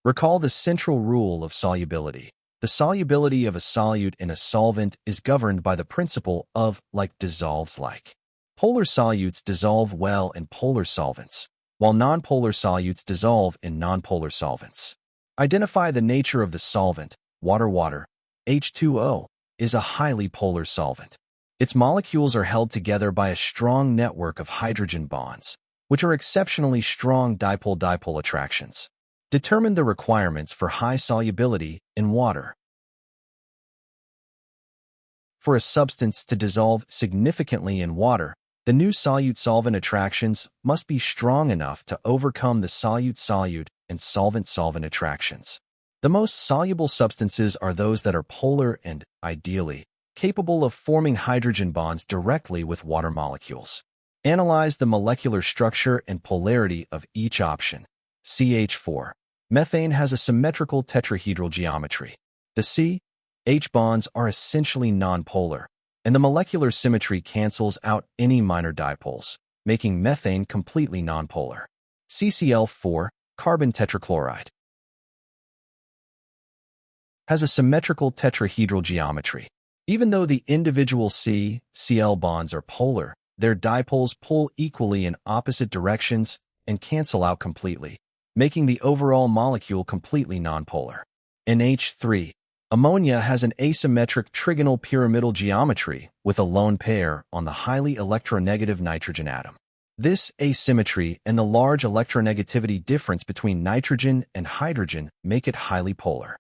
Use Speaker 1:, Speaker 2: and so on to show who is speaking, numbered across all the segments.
Speaker 1: Recall the central rule of solubility. The solubility of a solute in a solvent is governed by the principle of like dissolves like. Polar solutes dissolve well in polar solvents, while nonpolar solutes dissolve in nonpolar solvents. Identify the nature of the solvent. Water, H2O, is a highly polar solvent. Its molecules are held together by a strong network of hydrogen bonds, which are exceptionally strong dipole-dipole attractions. Determine the requirements for high solubility in water. For a substance to dissolve significantly in water, the new solute-solvent attractions must be strong enough to overcome the solute-solute and solvent-solvent attractions. The most soluble substances are those that are polar and, ideally, capable of forming hydrogen bonds directly with water molecules. Analyze the molecular structure and polarity of each option. CH4. Methane has a symmetrical tetrahedral geometry. The C-H bonds are essentially nonpolar, and the molecular symmetry cancels out any minor dipoles, making methane completely nonpolar. CCl4, carbon tetrachloride, has a symmetrical tetrahedral geometry. Even though the individual C-Cl bonds are polar, their dipoles pull equally in opposite directions and cancel out completely, making the overall molecule completely nonpolar. NH3. Ammonia has an asymmetric trigonal pyramidal geometry with a lone pair on the highly electronegative nitrogen atom. This asymmetry and the large electronegativity difference between nitrogen and hydrogen make it highly polar.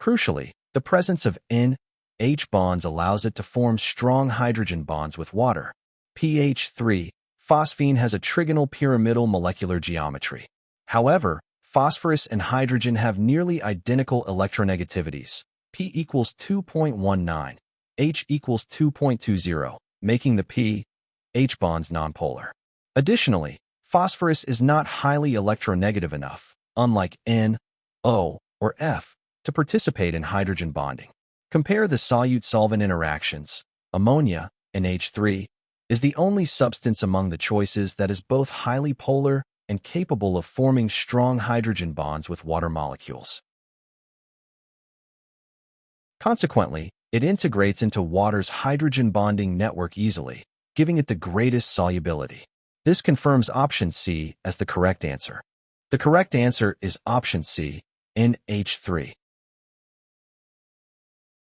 Speaker 1: Crucially, the presence of N-H bonds allows it to form strong hydrogen bonds with water. pH3. Phosphine has a trigonal pyramidal molecular geometry. However, phosphorus and hydrogen have nearly identical electronegativities. P equals 2.19, H equals 2.20, making the P-H bonds nonpolar. Additionally, phosphorus is not highly electronegative enough, unlike N, O, or F, to participate in hydrogen bonding. Compare the solute-solvent interactions. Ammonia, NH3, is the only substance among the choices that is both highly polar and capable of forming strong hydrogen bonds with water molecules. Consequently, it integrates into water's hydrogen bonding network easily, giving it the greatest solubility. This confirms option C as the correct answer. The correct answer is option C, NH3.